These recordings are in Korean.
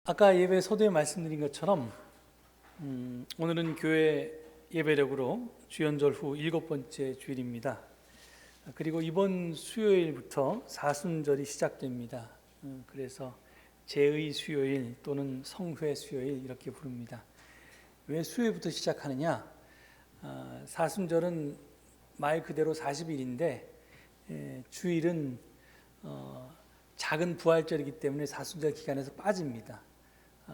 아까 예배 서두에 말씀드린 것처럼 오늘은 교회 예배력으로 주연절 후 7번째 주일입니다. 그리고 이번 수요일부터 사순절이 시작됩니다. 그래서 제의 수요일 또는 성회 수요일 이렇게 부릅니다. 왜 수요일부터 시작하느냐? 사순절은 말 그대로 40일인데 주일은 작은 부활절이기 때문에 사순절 기간에서 빠집니다.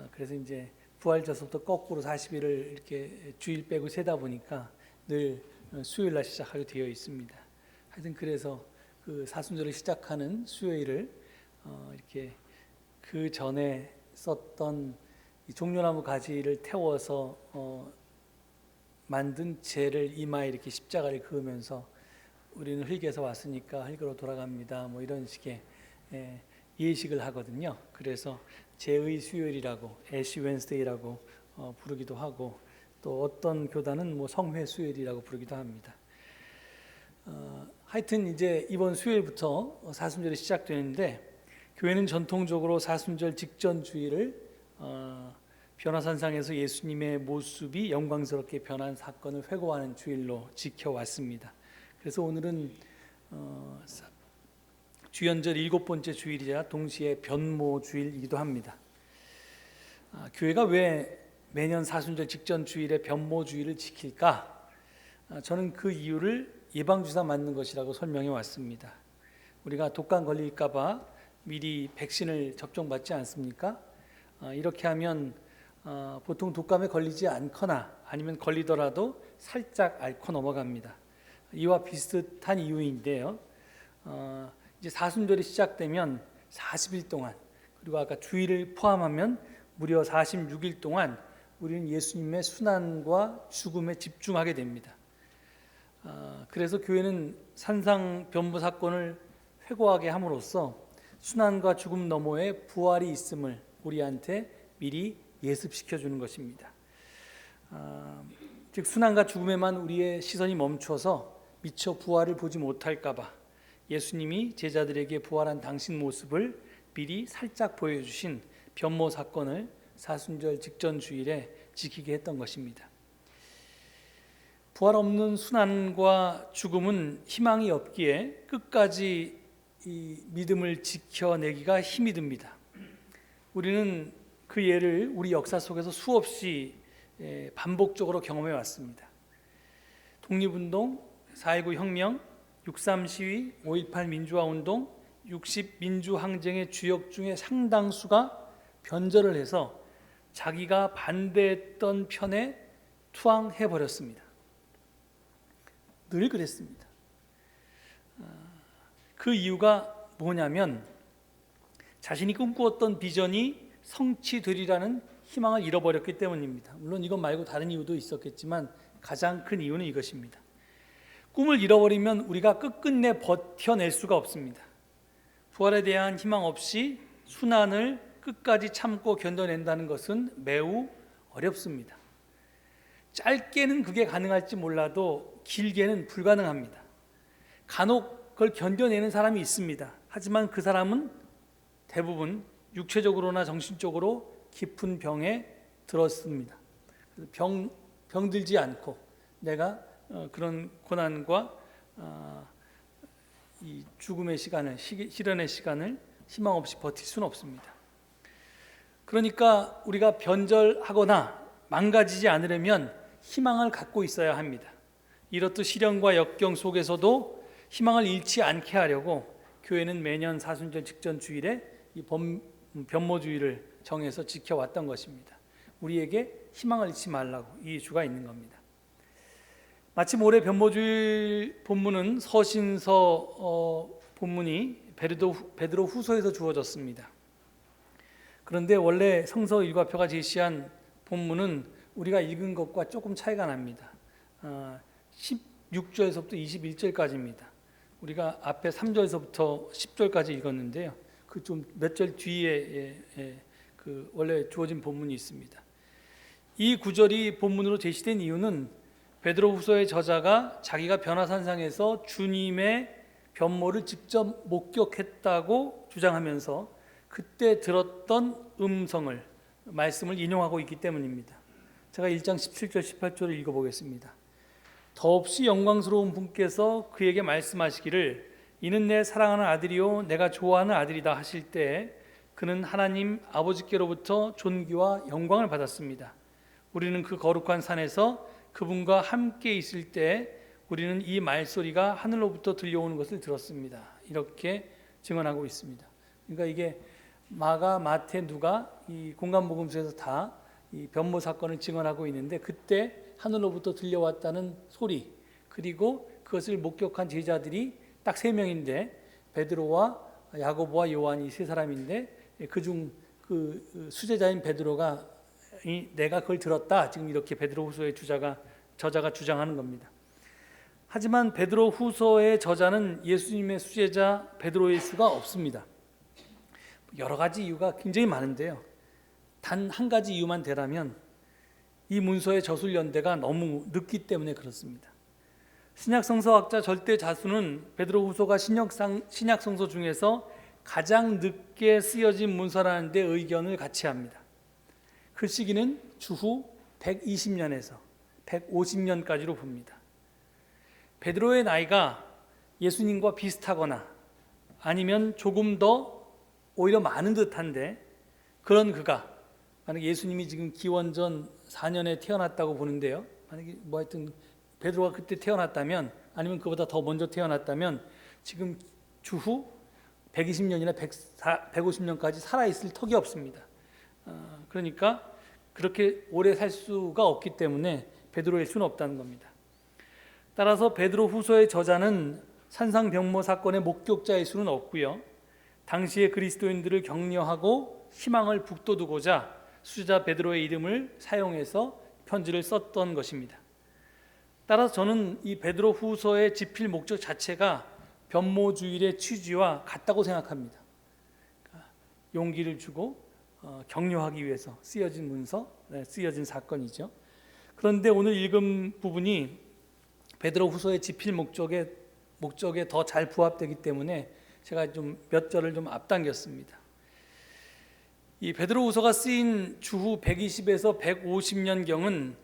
그래서 이제 부활절서부터 거꾸로 40일을 이렇게 주일 빼고 세다 보니까 늘 수요일 날 시작하게 되어 있습니다. 하여튼 그래서 그 사순절을 시작하는 수요일을 이렇게 그 전에 썼던 이 종려나무 가지를 태워서 만든 재를 이마에 이렇게 십자가를 그으면서 우리는 흙에서 왔으니까 흙으로 돌아갑니다. 뭐 이런 식의 예식을 하거든요. 그래서 제의 수요일이라고 애쉬 웬스데이라고 부르기도 하고 또 어떤 교단은 뭐 성회 수요일이라고 부르기도 합니다. 하여튼 이제 이번 수요일부터 사순절이 시작되는데 교회는 전통적으로 사순절 직전 주일을 변화산상에서 예수님의 모습이 영광스럽게 변한 사건을 회고하는 주일로 지켜왔습니다. 그래서 오늘은 주연절 7번째 주일이자 동시에 변모 주일이기도 합니다. 교회가 왜 매년 사순절 직전 주일에 변모 주일을 지킬까? 저는 그 이유를 예방주사 맞는 것이라고 설명해 왔습니다. 우리가 독감 걸릴까 봐 미리 백신을 접종받지 않습니까? 이렇게 하면 보통 독감에 걸리지 않거나 아니면 걸리더라도 살짝 앓고 넘어갑니다. 이와 비슷한 이유인데요. 이제 사순절이 시작되면 40일 동안 그리고 아까 주일을 포함하면 무려 46일 동안 우리는 예수님의 순환과 죽음에 집중하게 됩니다. 그래서 교회는 산상 변모 사건을 회고하게 함으로써 순환과 죽음 너머에 부활이 있음을 우리한테 미리 예습시켜 주는 것입니다. 즉 순환과 죽음에만 우리의 시선이 멈춰서 미처 부활을 보지 못할까 봐 예수님이 제자들에게 부활한 당신 모습을 미리 살짝 보여주신 변모 사건을 사순절 직전 주일에 지키게 했던 것입니다. 부활 없는 순환과 죽음은 희망이 없기에 끝까지 이 믿음을 지켜내기가 힘이 듭니다. 우리는 그 예를 우리 역사 속에서 수없이 반복적으로 경험해 왔습니다. 독립운동, 4.19 혁명, 6.3 시위, 5.18 민주화운동, 60 민주항쟁의 주역 중에 상당수가 변절을 해서 자기가 반대했던 편에 투항해버렸습니다. 늘 그랬습니다. 그 이유가 뭐냐면 자신이 꿈꾸었던 비전이 성취되리라는 희망을 잃어버렸기 때문입니다. 물론 이것 말고 다른 이유도 있었겠지만 가장 큰 이유는 이것입니다. 꿈을 잃어버리면 우리가 끝끝내 버텨낼 수가 없습니다. 부활에 대한 희망 없이 순환을 끝까지 참고 견뎌낸다는 것은 매우 어렵습니다. 짧게는 그게 가능할지 몰라도 길게는 불가능합니다. 간혹 그걸 견뎌내는 사람이 있습니다. 하지만 그 사람은 대부분 육체적으로나 정신적으로 깊은 병에 들었습니다. 병들지 않고 내가 그런 고난과 이 죽음의 시간을, 시련의 시간을 희망 없이 버틸 수는 없습니다. 그러니까 우리가 변절하거나 망가지지 않으려면 희망을 갖고 있어야 합니다. 이렇듯 시련과 역경 속에서도 희망을 잃지 않게 하려고 교회는 매년 사순절 직전 주일에 이 변모주일을 정해서 지켜왔던 것입니다. 우리에게 희망을 잃지 말라고 이 이유가 있는 겁니다. 마침 올해 변모주일 본문은 서신서 본문이 베드로 후서에서 주어졌습니다. 그런데 원래 성서 일과표가 제시한 본문은 우리가 읽은 것과 조금 차이가 납니다. 16절에서부터 21절까지입니다. 우리가 앞에 3절에서부터 10절까지 읽었는데요. 그 좀 몇 절 뒤에 그 원래 주어진 본문이 있습니다. 이 구절이 본문으로 제시된 이유는 베드로후서의 저자가 자기가 변화산상에서 주님의 변모를 직접 목격했다고 주장하면서 그때 들었던 음성을 말씀을 인용하고 있기 때문입니다. 제가 1장 17절 18절을 읽어보겠습니다. 더없이 영광스러운 분께서 그에게 말씀하시기를 이는 내 사랑하는 아들이요 내가 좋아하는 아들이다 하실 때 그는 하나님 아버지께로부터 존귀와 영광을 받았습니다. 우리는 그 거룩한 산에서 그분과 함께 있을 때 우리는 이 말소리가 하늘로부터 들려오는 것을 들었습니다. 이렇게 증언하고 있습니다. 그러니까 이게 마가, 마태, 누가 이 공간복음서에서 다 이 변모 사건을 증언하고 있는데 그때 하늘로부터 들려왔다는 소리, 그리고 그것을 목격한 제자들이 딱 3명인데 베드로와 야고보와 요한이 3사람인데 그중 그 수제자인 베드로가 내가 그걸 들었다, 지금 이렇게 베드로후서의 저자가 주장하는 겁니다. 하지만 베드로후서의 저자는 예수님의 수제자 베드로일 수가 없습니다. 여러 가지 이유가 굉장히 많은데요, 단 한 가지 이유만 대라면 이 문서의 저술 연대가 너무 늦기 때문에 그렇습니다. 신약성서학자 절대자수는 베드로후서가 신약성서 중에서 가장 늦게 쓰여진 문서라는 데 의견을 같이 합니다. 그 시기는 주후 120년에서 150년까지로 봅니다. 베드로의 나이가 예수님과 비슷하거나 아니면 조금 더 오히려 많은 듯한데, 그런 그가 만약에 예수님이 지금 기원전 4년에 태어났다고 보는데요, 만약에 하여튼 베드로가 그때 태어났다면 아니면 그보다 더 먼저 태어났다면 지금 주후 120년이나 150년까지 살아있을 턱이 없습니다. 그러니까 그렇게 오래 살 수가 없기 때문에 베드로일 수는 없다는 겁니다. 따라서 베드로 후서의 저자는 산상병모 사건의 목격자일 수는 없고요, 당시의 그리스도인들을 격려하고 희망을 북돋우고자 수제자 베드로의 이름을 사용해서 편지를 썼던 것입니다. 따라서 저는 이 베드로 후서의 집필 목적 자체가 변모주일의 취지와 같다고 생각합니다. 용기를 주고 격려하기 위해서 쓰여진 문서, 쓰여진 사건이죠. 그런데 오늘 읽은 부분이 베드로 후서의 집필 목적에 더 잘 부합되기 때문에 제가 좀 몇 절을 좀 앞당겼습니다. 이 베드로후서가 쓰인 주후 120에서 150년경은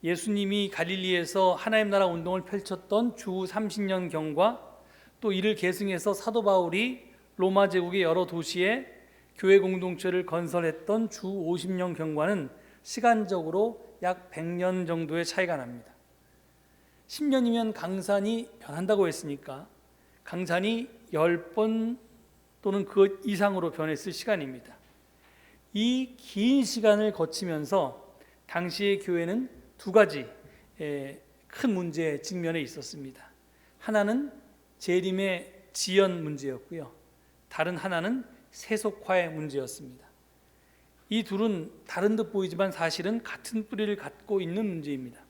예수님이 갈릴리에서 하나님 나라 운동을 펼쳤던 주후 30년경과 또 이를 계승해서 사도 바울이 로마 제국의 여러 도시에 교회 공동체를 건설했던 주 50년경과는 시간적으로 약 100년 정도의 차이가 납니다. 10년이면 강산이 변한다고 했으니까 강산이 10번 또는 그 이상으로 변했을 시간입니다. 이 긴 시간을 거치면서 당시의 교회는 두 가지 큰 문제에 직면해 있었습니다. 하나는 재림의 지연 문제였고요, 다른 하나는 세속화의 문제였습니다. 이 둘은 다른 듯 보이지만 사실은 같은 뿌리를 갖고 있는 문제입니다.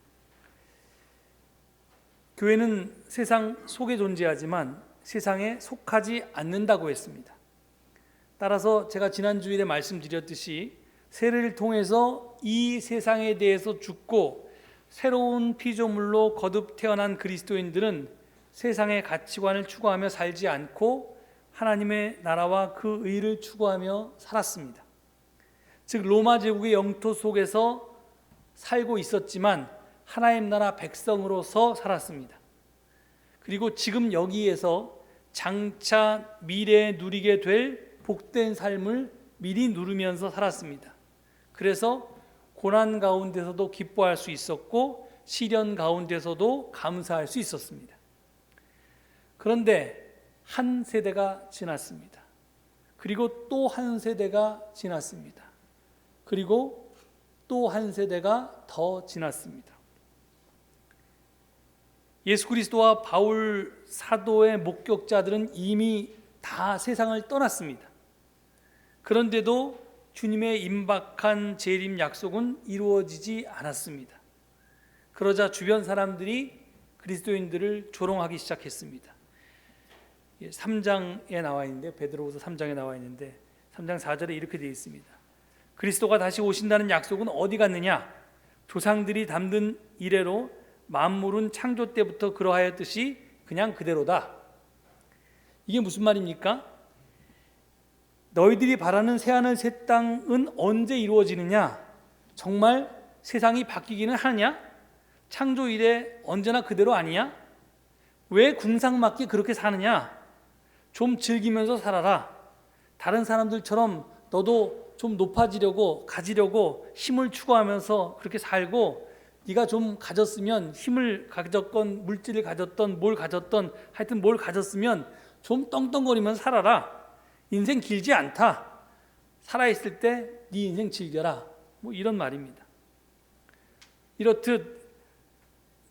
교회는 세상 속에 존재하지만 세상에 속하지 않는다고 했습니다. 따라서 제가 지난 주일에 말씀드렸듯이 세례를 통해서 이 세상에 대해서 죽고 새로운 피조물로 거듭 태어난 그리스도인들은 세상의 가치관을 추구하며 살지 않고 하나님의 나라와 그 의를 추구하며 살았습니다. 즉 로마 제국의 영토 속에서 살고 있었지만 하나님 나라 백성으로서 살았습니다. 그리고 지금 여기에서 장차 미래에 누리게 될 복된 삶을 미리 누리면서 살았습니다. 그래서 고난 가운데서도 기뻐할 수 있었고 시련 가운데서도 감사할 수 있었습니다. 그런데 한 세대가 지났습니다. 그리고 또 한 세대가 지났습니다. 그리고 또 한 세대가 더 지났습니다. 예수 그리스도와 바울 사도의 목격자들은 이미 다 세상을 떠났습니다. 그런데도 주님의 임박한 재림 약속은 이루어지지 않았습니다. 그러자 주변 사람들이 그리스도인들을 조롱하기 시작했습니다. 3장에 나와 있는데, 베드로후서 3장에 나와 있는데 3장 4절에 이렇게 되어 있습니다. 그리스도가 다시 오신다는 약속은 어디 갔느냐? 조상들이 담든 이래로 만물은 창조 때부터 그러하였듯이 그냥 그대로다. 이게 무슨 말입니까? 너희들이 바라는 새하늘 새 땅은 언제 이루어지느냐? 정말 세상이 바뀌기는 하냐? 창조 이래 언제나 그대로 아니냐? 왜 궁상맞게 그렇게 사느냐? 좀 즐기면서 살아라. 다른 사람들처럼 너도 좀 높아지려고, 가지려고 힘을 추구하면서 그렇게 살고, 네가 좀 가졌으면, 힘을 가졌건 물질을 가졌던 뭘 가졌던 하여튼 뭘 가졌으면 좀 떵떵거리면서 살아라. 인생 길지 않다. 살아있을 때 네 인생 즐겨라. 뭐 이런 말입니다. 이렇듯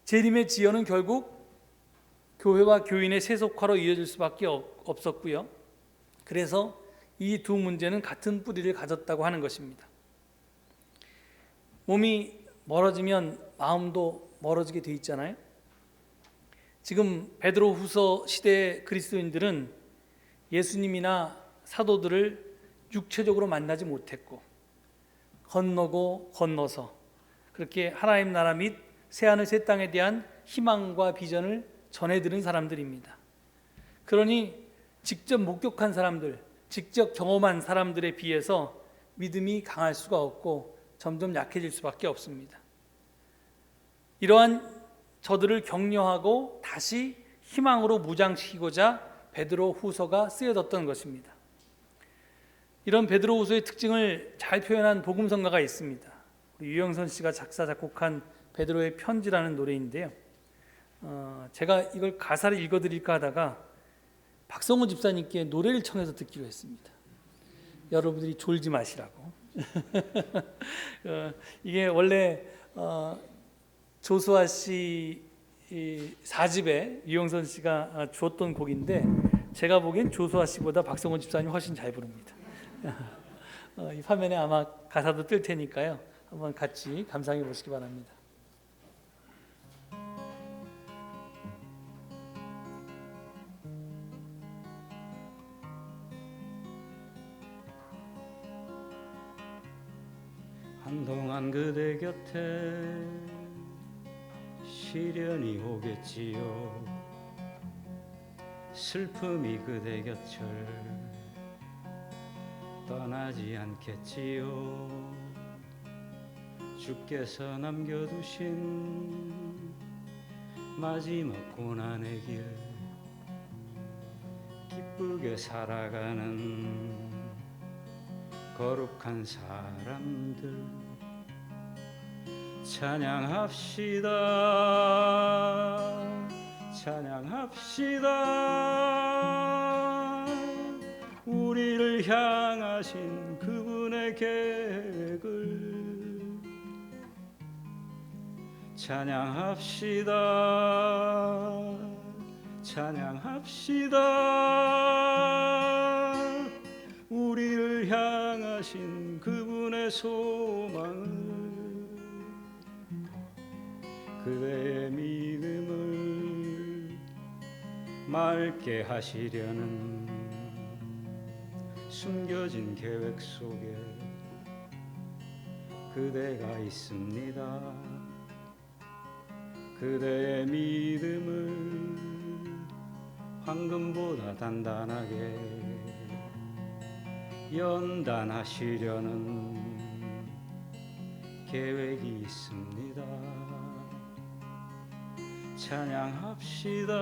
재림의 지연은 결국 교회와 교인의 세속화로 이어질 수밖에 없었고요. 그래서 이 두 문제는 같은 뿌리를 가졌다고 하는 것입니다. 몸이 멀어지면 마음도 멀어지게 돼 있잖아요. 지금 베드로후서 시대의 그리스도인들은 예수님이나 사도들을 육체적으로 만나지 못했고, 건너고 건너서 그렇게 하나님 나라 및 새하늘 새 땅에 대한 희망과 비전을 전해들은 사람들입니다. 그러니 직접 목격한 사람들, 직접 경험한 사람들에 비해서 믿음이 강할 수가 없고 점점 약해질 수밖에 없습니다. 이러한 저들을 격려하고 다시 희망으로 무장시키고자 베드로 후서가 쓰여졌던 것입니다. 이런 베드로 후서의 특징을 잘 표현한 복음성가가 있습니다. 유영선 씨가 작사 작곡한 베드로의 편지라는 노래인데요. 제가 이걸 가사를 읽어드릴까 하다가 박성호 집사님께 노래를 청해서 듣기로 했습니다. 여러분들이 졸지 마시라고. 이게 원래 조수아 씨 4집에 유영선 씨가 주었던 곡인데, 제가 보기엔 조수아 씨보다 박성호 집사님이 훨씬 잘 부릅니다. 이 화면에 아마 가사도 뜰 테니까요. 한번 같이 감상해 보시기 바랍니다. 한동안 그대 곁에 시련이 오겠지요. 슬픔이 그대 곁을 떠나지 않겠지요. 주께서 남겨두신 마지막 고난의 길, 기쁘게 살아가는 거룩한 사람들 찬양합시다. 찬양합시다. 우리를 향하신 그분의 계획을 찬양합시다. 찬양합시다. 우리를 향하신 그분의 소망을, 그대의 믿음을 맑게 하시려는 숨겨진 계획 속에 그대가 있습니다. 그대의 믿음을 황금보다 단단하게 연단하시려는 계획이 있습니다. 찬양합시다.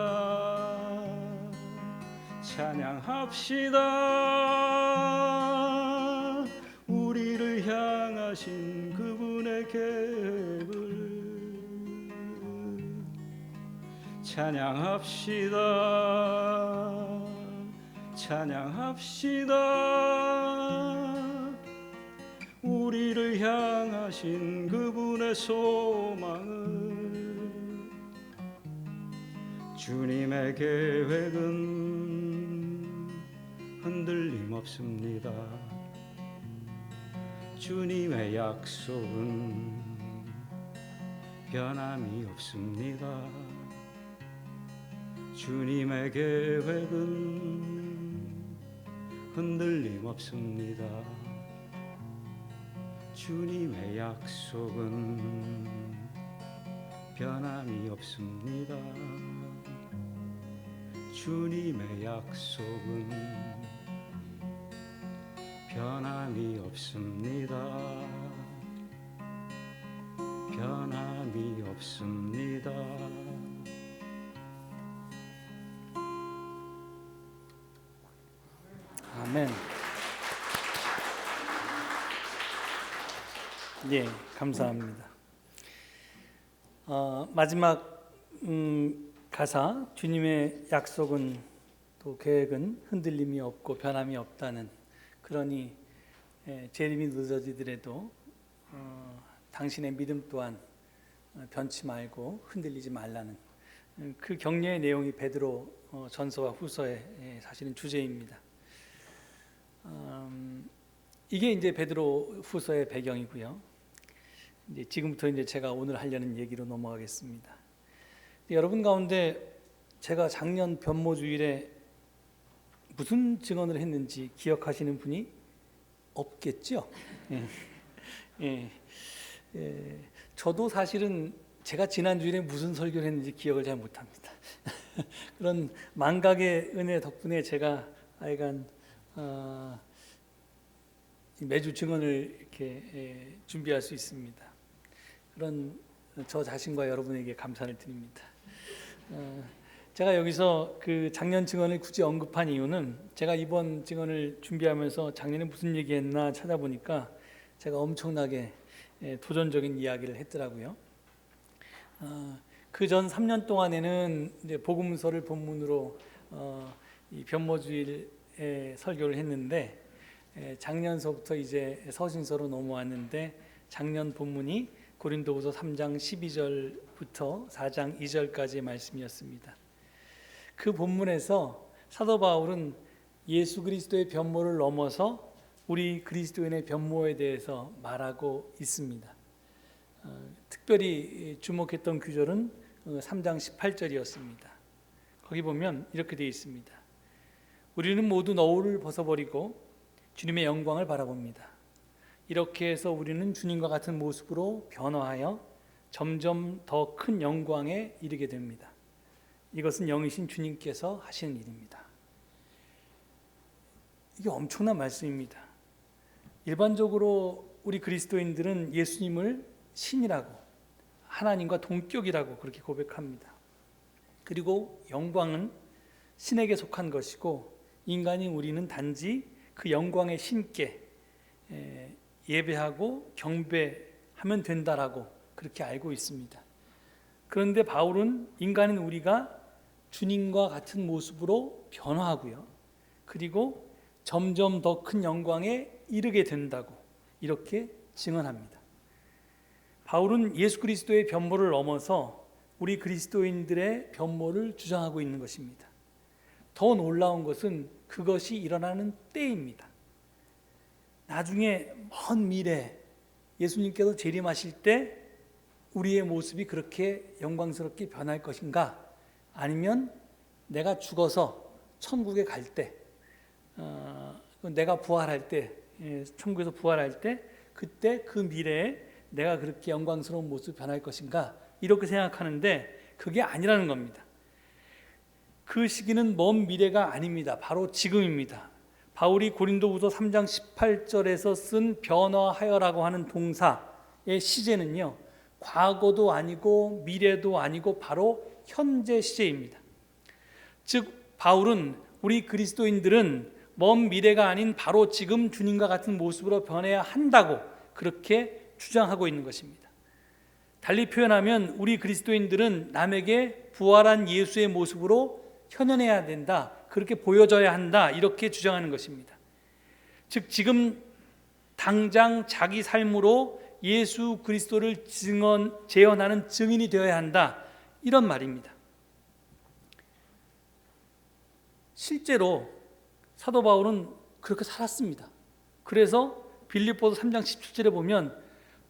찬양합시다. 우리를 향하신 그분의 계획을 찬양합시다. 찬양합시다. 우리를 향하신 그분의 소망을, 주님의 계획은 흔들림 없습니다. 주님의 약속은 변함이 없습니다. 주님의 계획은 흔들림 없습니다. 주님의 약속은 변함이 없습니다. 주님의 약속은 변함이 없습니다. 변함이 없습니다. 아멘. 예, 감사합니다. 마지막 가사, 주님의 약속은 또 계획은 흔들림이 없고 변함이 없다는, 그러니 재림이 늦어지더라도 당신의 믿음 또한 변치 말고 흔들리지 말라는 그 격려의 내용이 베드로 전서와 후서의 사실은 주제입니다. 이게 이제 베드로 후서의 배경이고요. 이제 지금부터 이제 제가 오늘 하려는 얘기로 넘어가겠습니다. 여러분 가운데 제가 작년 변모주일에 무슨 증언을 했는지 기억하시는 분이 없겠죠? 저도 사실은 제가 지난 주일에 무슨 설교를 했는지 기억을 잘 못합니다. 그런 망각의 은혜 덕분에 제가 하여간 매주 증언을 이렇게 준비할 수 있습니다. 그런 저 자신과 여러분에게 감사를 드립니다. 제가 여기서 그 작년 증언을 굳이 언급한 이유는 제가 이번 증언을 준비하면서 작년에 무슨 얘기했나 찾아보니까 제가 엄청나게 도전적인 이야기를 했더라고요. 그 전 3년 동안에는 이제 복음서를 본문으로 이 변모주일에 설교를 했는데 작년서부터 이제 서신서로 넘어왔는데 작년 본문이 고린도후서 3장 12절부터 4장 2절까지의 말씀이었습니다. 그 본문에서 사도 바울은 예수 그리스도의 변모를 넘어서 우리 그리스도인의 변모에 대해서 말하고 있습니다. 특별히 주목했던 구절은 3장 18절이었습니다. 거기 보면 이렇게 되어 있습니다. 우리는 모두 너울을 벗어버리고 주님의 영광을 바라봅니다. 이렇게 해서 우리는 주님과 같은 모습으로 변화하여 점점 더 큰 영광에 이르게 됩니다. 이것은 영이신 주님께서 하시는 일입니다. 이게 엄청난 말씀입니다. 일반적으로 우리 그리스도인들은 예수님을 신이라고, 하나님과 동격이라고 그렇게 고백합니다. 그리고 영광은 신에게 속한 것이고 인간인 우리는 단지 그 영광의 신께 예배하고 경배하면 된다라고 그렇게 알고 있습니다. 그런데 바울은 인간인 우리가 주님과 같은 모습으로 변화하고요. 그리고 점점 더 큰 영광에 이르게 된다고 이렇게 증언합니다. 바울은 예수 그리스도의 변모를 넘어서 우리 그리스도인들의 변모를 주장하고 있는 것입니다. 더 놀라운 것은 그것이 일어나는 때입니다. 나중에 먼 미래 예수님께서 재림하실 때 우리의 모습이 그렇게 영광스럽게 변할 것인가? 아니면 내가 죽어서 천국에 갈 때, 내가 부활할 때, 천국에서 부활할 때 그때 그 미래에 내가 그렇게 영광스러운 모습 변할 것인가? 이렇게 생각하는데 그게 아니라는 겁니다. 그 시기는 먼 미래가 아닙니다. 바로 지금입니다. 바울이 고린도후서 3장 18절에서 쓴 변화하여라고 하는 동사의 시제는요, 과거도 아니고 미래도 아니고 바로 현재 시제입니다. 즉 바울은 우리 그리스도인들은 먼 미래가 아닌 바로 지금 주님과 같은 모습으로 변해야 한다고 그렇게 주장하고 있는 것입니다. 달리 표현하면 우리 그리스도인들은 남에게 부활한 예수의 모습으로 현현해야 된다, 그렇게 보여져야 한다, 이렇게 주장하는 것입니다. 즉 지금 당장 자기 삶으로 예수 그리스도를 재현하는 증인이 되어야 한다, 이런 말입니다. 실제로 사도 바울은 그렇게 살았습니다. 그래서 빌립보서 3장 17절에 보면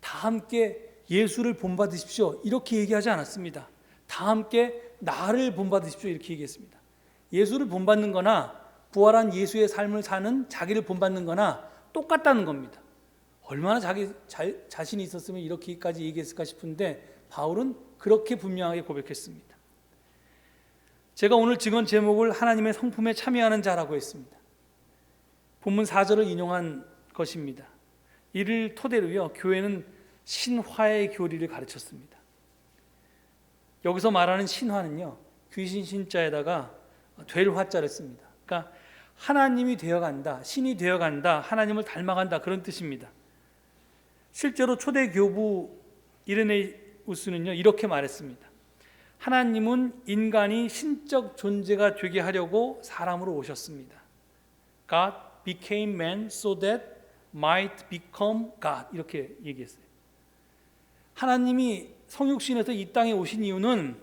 다 함께 예수를 본받으십시오 이렇게 얘기하지 않았습니다. 다 함께 나를 본받으십시오 이렇게 얘기했습니다. 예수를 본받는 거나 부활한 예수의 삶을 사는 자기를 본받는 거나 똑같다는 겁니다. 얼마나 자신이 있었으면 이렇게까지 얘기했을까 싶은데 바울은 그렇게 분명하게 고백했습니다. 제가 오늘 증언 제목을 하나님의 성품에 참여하는 자라고 했습니다. 본문 4절을 인용한 것입니다. 이를 토대로요, 교회는 신화의 교리를 가르쳤습니다. 여기서 말하는 신화는요, 귀신 신자에다가 될 화자를 씁니다. 그러니까 하나님이 되어간다, 신이 되어간다, 하나님을 닮아간다, 그런 뜻입니다. 실제로 초대 교부 이레네우스는요, 이렇게 말했습니다. 하나님은 인간이 신적 존재가 되게 하려고 사람으로 오셨습니다. God became man so that might become God, 이렇게 얘기했어요. 하나님이 성육신에서 이 땅에 오신 이유는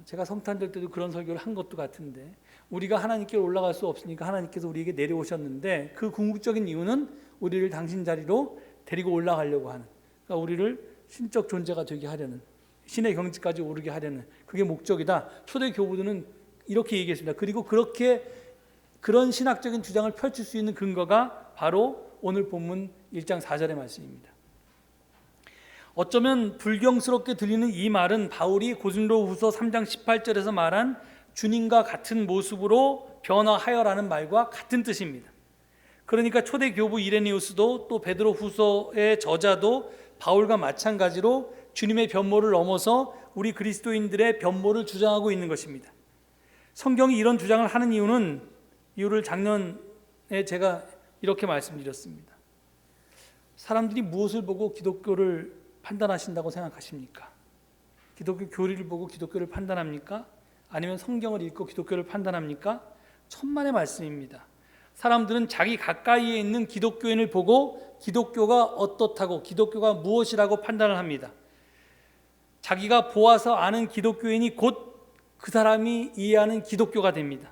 제가 성탄절 때도 그런 설교를 한 것도 같은데, 우리가 하나님께 올라갈 수 없으니까 하나님께서 우리에게 내려오셨는데, 그 궁극적인 이유는 우리를 당신 자리로 데리고 올라가려고 하는, 그러니까 우리를 신적 존재가 되게 하려는, 신의 경지까지 오르게 하려는, 그게 목적이다. 초대 교부들은 이렇게 얘기했습니다. 그리고 그런 신학적인 주장을 펼칠 수 있는 근거가 바로 오늘 본문 1장 4절의 말씀입니다. 어쩌면 불경스럽게 들리는 이 말은 바울이 고린도후서 3장 18절에서 말한 주님과 같은 모습으로 변화하여라는 말과 같은 뜻입니다. 그러니까 초대 교부 이레니우스도 또 베드로후서의 저자도 바울과 마찬가지로 주님의 변모를 넘어서 우리 그리스도인들의 변모를 주장하고 있는 것입니다. 성경이 이런 주장을 하는 이유를 작년에 제가 이렇게 말씀드렸습니다. 사람들이 무엇을 보고 기독교를 판단하신다고 생각하십니까? 기독교 교리를 보고 기독교를 판단합니까? 아니면 성경을 읽고 기독교를 판단합니까? 천만의 말씀입니다. 사람들은 자기 가까이에 있는 기독교인을 보고 기독교가 어떻다고, 기독교가 무엇이라고 판단을 합니다. 자기가 보아서 아는 기독교인이 곧 그 사람이 이해하는 기독교가 됩니다.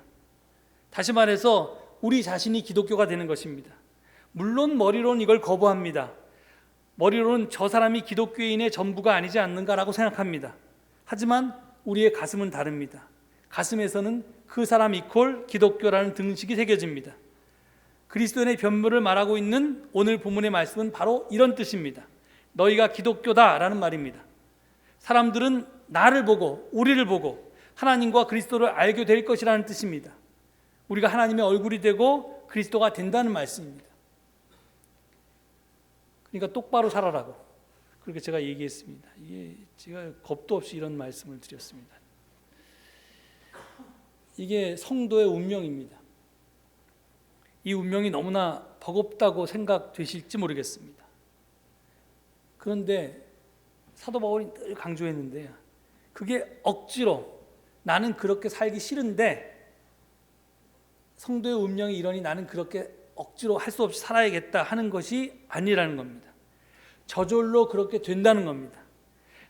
다시 말해서 우리 자신이 기독교가 되는 것입니다. 물론 머리로는 이걸 거부합니다. 머리로는 저 사람이 기독교인의 전부가 아니지 않는가라고 생각합니다. 하지만 우리의 가슴은 다릅니다. 가슴에서는 그 사람 이퀄 기독교라는 등식이 새겨집니다. 그리스도인의 변모를 말하고 있는 오늘 본문의 말씀은 바로 이런 뜻입니다. 너희가 기독교다라는 말입니다. 사람들은 나를 보고, 우리를 보고 하나님과 그리스도를 알게 될 것이라는 뜻입니다. 우리가 하나님의 얼굴이 되고 그리스도가 된다는 말씀입니다. 그러니까 똑바로 살아라고 그렇게 제가 얘기했습니다. 이게 제가 겁도 없이 이런 말씀을 드렸습니다. 이게 성도의 운명입니다. 이 운명이 너무나 버겁다고 생각되실지 모르겠습니다. 그런데 사도 바울이 늘 강조했는데, 그게 억지로 나는 그렇게 살기 싫은데 성도의 운명이 이러니 나는 그렇게 억지로 할 수 없이 살아야겠다 하는 것이 아니라는 겁니다. 저절로 그렇게 된다는 겁니다.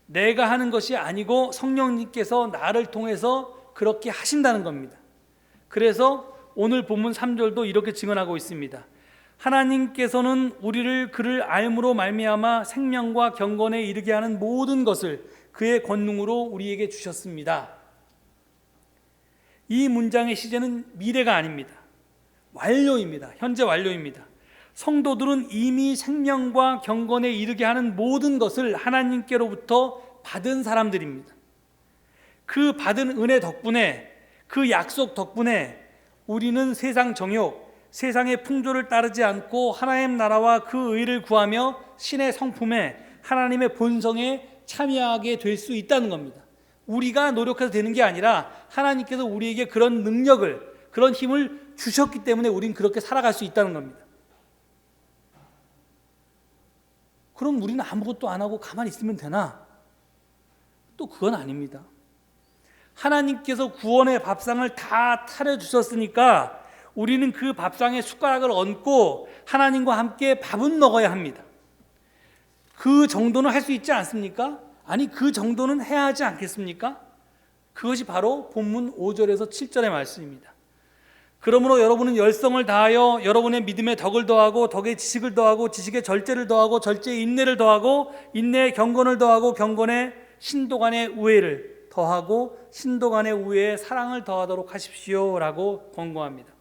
내가 하는 것이 아니고 성령님께서 나를 통해서 그렇게 하신다는 겁니다. 그래서 오늘 본문 3절도 이렇게 증언하고 있습니다. 하나님께서는 우리를 그를 알므로 말미암아 생명과 경건에 이르게 하는 모든 것을 그의 권능으로 우리에게 주셨습니다. 이 문장의 시제는 미래가 아닙니다. 완료입니다. 현재 완료입니다. 성도들은 이미 생명과 경건에 이르게 하는 모든 것을 하나님께로부터 받은 사람들입니다. 그 받은 은혜 덕분에, 그 약속 덕분에 우리는 세상 정욕, 세상의 풍조를 따르지 않고 하나님 나라와 그 의를 구하며 신의 성품에, 하나님의 본성에 참여하게 될 수 있다는 겁니다. 우리가 노력해서 되는 게 아니라 하나님께서 우리에게 그런 능력을, 그런 힘을 주셨기 때문에 우린 그렇게 살아갈 수 있다는 겁니다. 그럼 우리는 아무것도 안 하고 가만히 있으면 되나? 또 그건 아닙니다. 하나님께서 구원의 밥상을 다 차려주셨으니까 우리는 그 밥상에 숟가락을 얹고 하나님과 함께 밥은 먹어야 합니다. 그 정도는 할 수 있지 않습니까? 아니, 그 정도는 해야 하지 않겠습니까? 그것이 바로 본문 5절에서 7절의 말씀입니다. 그러므로 여러분은 열성을 다하여 여러분의 믿음에 덕을 더하고 덕에 지식을 더하고 지식에 절제를 더하고 절제에 인내를 더하고 인내에 경건을 더하고 경건에 신도 간의 우애를 더하고 신도 간의 우애에 사랑을 더하도록 하십시오 라고 권고합니다.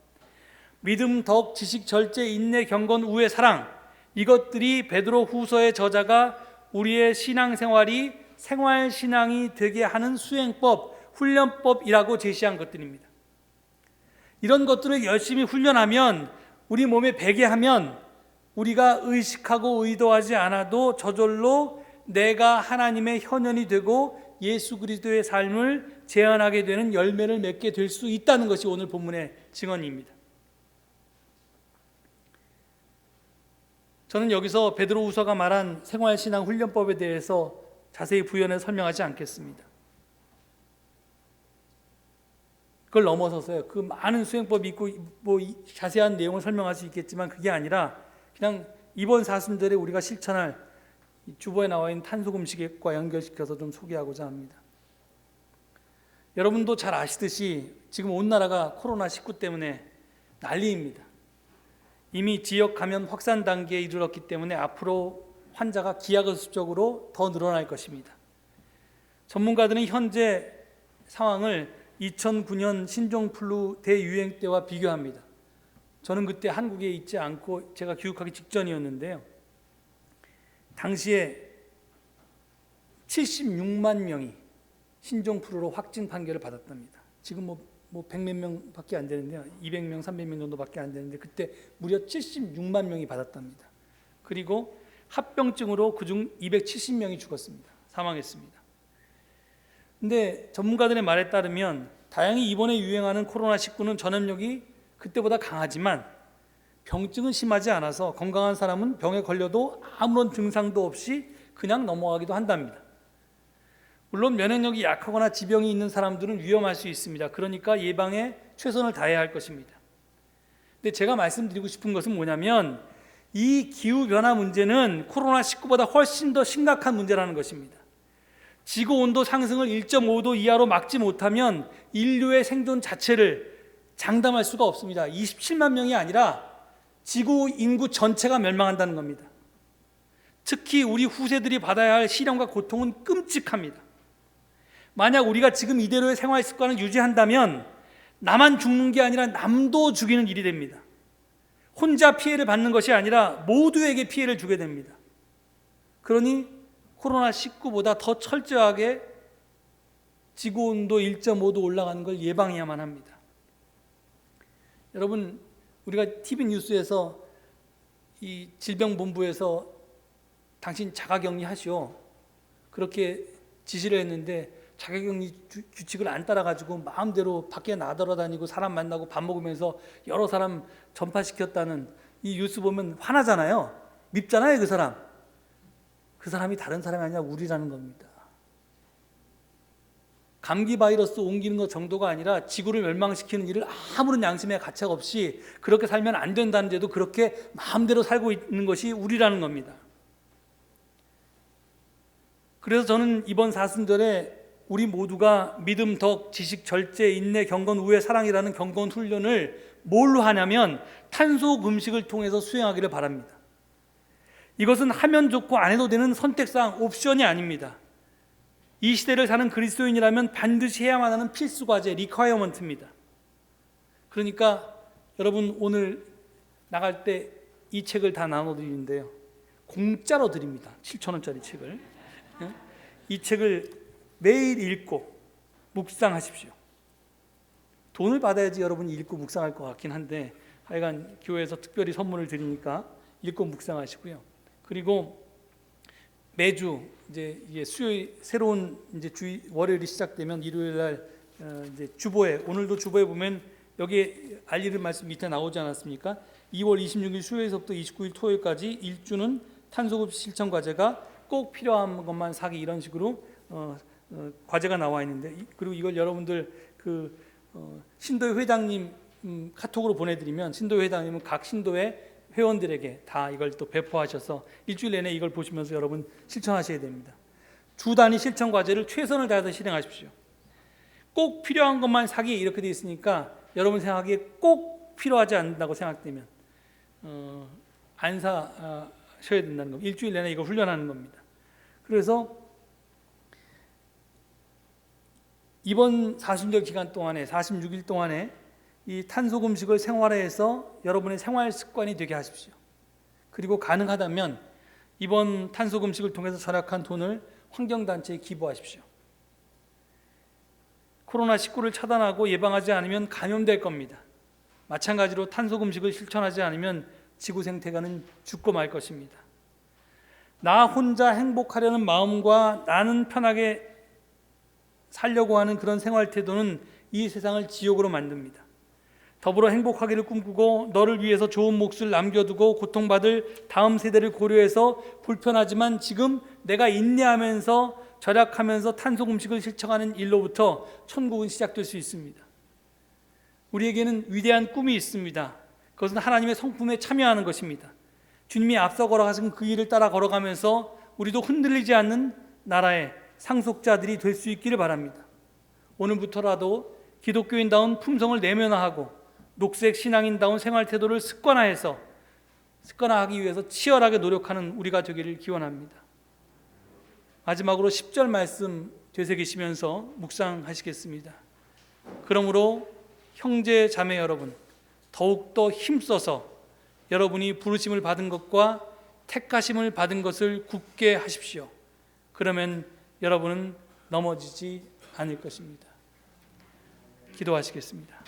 믿음, 덕, 지식, 절제, 인내, 경건, 우애, 사랑, 이것들이 베드로 후서의 저자가 우리의 신앙생활이 생활신앙이 되게 하는 수행법, 훈련법이라고 제시한 것들입니다. 이런 것들을 열심히 훈련하면 우리 몸에 배게 하면 우리가 의식하고 의도하지 않아도 저절로 내가 하나님의 현현이 되고 예수 그리스도의 삶을 재현하게 되는 열매를 맺게 될 수 있다는 것이 오늘 본문의 증언입니다. 저는 여기서 베드로후서가 말한 생활신앙 훈련법에 대해서 자세히 부연해 설명하지 않겠습니다. 그걸 넘어서서요. 그 많은 수행법이 있고 자세한 내용을 설명할 수 있겠지만 그게 아니라 그냥 이번 사순절에 우리가 실천할 주보에 나와 있는 탄소금식과 연결시켜서 좀 소개하고자 합니다. 여러분도 잘 아시듯이 지금 온 나라가 코로나19 때문에 난리입니다. 이미 지역 감염 확산 단계에 이르렀기 때문에 앞으로 환자가 기하급수적으로 더 늘어날 것입니다. 전문가들은 현재 상황을 2009년 신종플루 대유행 때와 비교합니다. 저는 그때 한국에 있지 않고 제가 귀국하기 직전이었는데요. 당시에 76만 명이 신종플루로 확진 판결을 받았답니다. 지금 뭐 100몇 명밖에 안 되는데요. 200명, 300명 정도밖에 안 되는데 그때 무려 76만 명이 받았답니다. 그리고 합병증으로 그중 270명이 죽었습니다. 사망했습니다. 근데 전문가들의 말에 따르면 다행히 이번에 유행하는 코로나19는 전염력이 그때보다 강하지만 병증은 심하지 않아서 건강한 사람은 병에 걸려도 아무런 증상도 없이 그냥 넘어가기도 한답니다. 물론 면역력이 약하거나 지병이 있는 사람들은 위험할 수 있습니다. 그러니까 예방에 최선을 다해야 할 것입니다. 근데 제가 말씀드리고 싶은 것은 뭐냐면 이 기후변화 문제는 코로나19보다 훨씬 더 심각한 문제라는 것입니다. 지구온도 상승을 1.5도 이하로 막지 못하면 인류의 생존 자체를 장담할 수가 없습니다. 27만 명이 아니라 지구 인구 전체가 멸망한다는 겁니다. 특히 우리 후세들이 받아야 할 시련과 고통은 끔찍합니다. 만약 우리가 지금 이대로의 생활 습관을 유지한다면 나만 죽는 게 아니라 남도 죽이는 일이 됩니다. 혼자 피해를 받는 것이 아니라 모두에게 피해를 주게 됩니다. 그러니 코로나19보다 더 철저하게 지구온도 1.5도 올라가는 걸 예방해야만 합니다. 여러분, 우리가 TV 뉴스에서 이 질병본부에서 당신 자가격리 하시오 그렇게 지시를 했는데 자가격리 규칙을 안 따라가지고 마음대로 밖에 나돌아다니고 사람 만나고 밥 먹으면서 여러 사람 전파시켰다는 이 뉴스 보면 화나잖아요. 밉잖아요. 그 사람. 그 사람이 다른 사람이 아니라 우리라는 겁니다. 감기 바이러스 옮기는 것 정도가 아니라 지구를 멸망시키는 일을 아무런 양심의 가책 없이 그렇게 살면 안 된다는데도 그렇게 마음대로 살고 있는 것이 우리라는 겁니다. 그래서 저는 이번 사순절에 우리 모두가 믿음, 덕, 지식, 절제, 인내, 경건, 우애, 사랑이라는 경건 훈련을 뭘로 하냐면 탄소 금식을 통해서 수행하기를 바랍니다. 이것은 하면 좋고 안 해도 되는 선택사항, 옵션이 아닙니다. 이 시대를 사는 그리스도인이라면 반드시 해야만 하는 필수 과제, 리ኳ이어먼트입니다. 그러니까 여러분 오늘 나갈 때 이 책을 다 나눠드리는데요. 공짜로 드립니다. 7,000원짜리 책을. 이 책을 매일 읽고 묵상하십시오. 돈을 받아야지 여러분이 읽고 묵상할 것 같긴 한데 하여간 교회에서 특별히 선물을 드리니까 읽고 묵상하시고요. 그리고 매주 이제 수요일 새로운 이제 월요일이 시작되면 일요일 날 이제 주보에 오늘도 주보에 보면 여기에 알리는 말씀 밑에 나오지 않았습니까? 2월 26일 수요일서부터 29일 토요일까지 일주는 탄소급 실천 과제가 꼭 필요한 것만 사기 이런 식으로 과제가 나와 있는데 그리고 이걸 여러분들 그 신도회 회장님 카톡으로 보내드리면 신도회 회장님은 각 신도회 회원들에게 다 이걸 또 배포하셔서 일주일 내내 이걸 보시면서 여러분 실천하셔야 됩니다. 주 단위 실천 과제를 최선을 다해서 실행하십시오. 꼭 필요한 것만 사기 이렇게 되어 있으니까 여러분 생각하기에 꼭 필요하지 않는다고 생각되면 안 사셔야 된다는 겁니다. 일주일 내내 이거 훈련하는 겁니다. 그래서 이번 사순절 기간 동안에 46일 동안에 이 탄소 금식을 생활화해서 여러분의 생활 습관이 되게 하십시오. 그리고 가능하다면 이번 탄소 금식을 통해서 절약한 돈을 환경단체에 기부하십시오. 코로나19를 차단하고 예방하지 않으면 감염될 겁니다. 마찬가지로 탄소금식을 실천하지 않으면 지구 생태계는 죽고 말 것입니다. 나 혼자 행복하려는 마음과 나는 편하게 살려고 하는 그런 생활 태도는 이 세상을 지옥으로 만듭니다. 더불어 행복하기를 꿈꾸고 너를 위해서 좋은 몫을 남겨두고 고통받을 다음 세대를 고려해서 불편하지만 지금 내가 인내하면서 절약하면서 탄소금식을 실천하는 일로부터 천국은 시작될 수 있습니다. 우리에게는 위대한 꿈이 있습니다. 그것은 하나님의 성품에 참여하는 것입니다. 주님이 앞서 걸어가신 그 일을 따라 걸어가면서 우리도 흔들리지 않는 나라의 상속자들이 될 수 있기를 바랍니다. 오늘부터라도 기독교인다운 품성을 내면화하고 녹색 신앙인다운 생활 태도를 습관화하기 위해서 치열하게 노력하는 우리가 되기를 기원합니다. 마지막으로 10절 말씀 되새기시면서 묵상하시겠습니다. 그러므로 형제 자매 여러분, 더욱더 힘써서 여러분이 부르심을 받은 것과 택하심을 받은 것을 굳게 하십시오. 그러면 여러분은 넘어지지 않을 것입니다. 기도하시겠습니다.